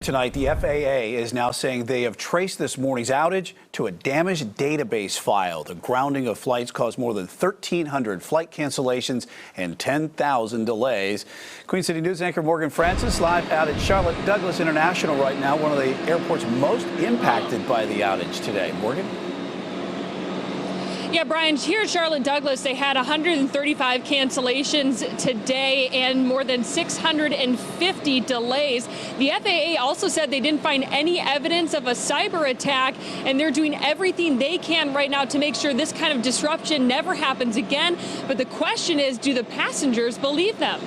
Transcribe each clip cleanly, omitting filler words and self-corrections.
Tonight, the FAA is now saying they have traced this morning's outage to a damaged database file. The grounding of flights caused more than 1,300 flight cancellations and 10,000 delays. Queen City News anchor Morgan Francis live out at Charlotte Douglas International right now, one of the airports most impacted by the outage today. Morgan? Yeah, Brian, here at Charlotte Douglas, they had 135 cancellations today and more than 650 delays. The FAA also said they didn't find any evidence of a cyber attack, and they're doing everything they can right now to make sure this kind of disruption never happens again. But the question is, do the passengers believe them?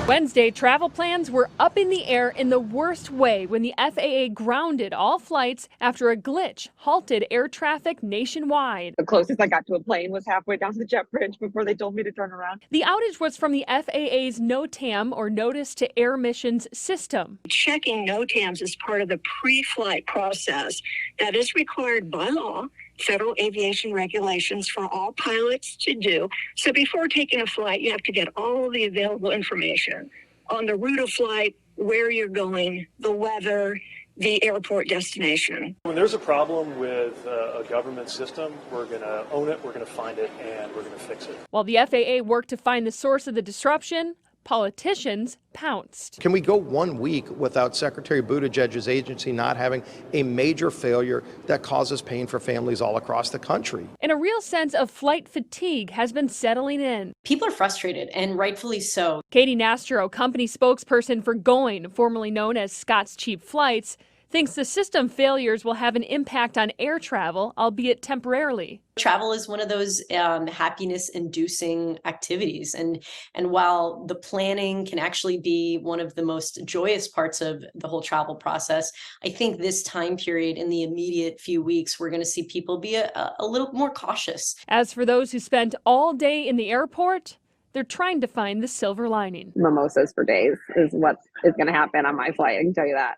Wednesday, travel plans were up in the air in the worst way when the FAA grounded all flights after a glitch halted air traffic nationwide. The closest I got to a plane was halfway down to the jet bridge before they told me to turn around. The outage was from the FAA's NOTAM, or Notice to Air Missions system. Checking NOTAMs is part of the pre-flight process that is required by law, federal aviation regulations for all pilots to do. So before taking a flight, you have to get all the available information on the route of flight, where you're going, the weather, the airport destination. When there's a problem with a government system, we're going to own it, we're going to find it, and we're going to fix it. While the FAA worked to find the source of the disruption, politicians pounced. Can we go 1 week without Secretary Buttigieg's agency not having a major failure that causes pain for families all across the country? And a real sense of flight fatigue has been settling in. People are frustrated, and rightfully so. Katie Nastro, company spokesperson for Going, formerly known as Scott's Cheap Flights, thinks the system failures will have an impact on air travel, albeit temporarily. Travel is one of those happiness-inducing activities, and while the planning can actually be one of the most joyous parts of the whole travel process, I think this time period, in the immediate few weeks, we're going to see people be a little more cautious. As for those who spent all day in the airport, they're trying to find the silver lining. Mimosas for days is what is going to happen on my flight, I can tell you that.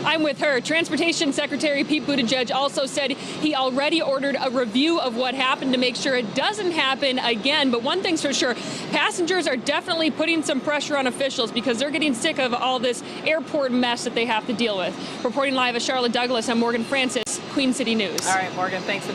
I'm with her. Transportation Secretary Pete Buttigieg also said he already ordered a review of what happened to make sure it doesn't happen again. But one thing's for sure, passengers are definitely putting some pressure on officials because they're getting sick of all this airport mess that they have to deal with. Reporting live at Charlotte Douglas, I'm Morgan Francis, Queen City News. All right, Morgan, thanks.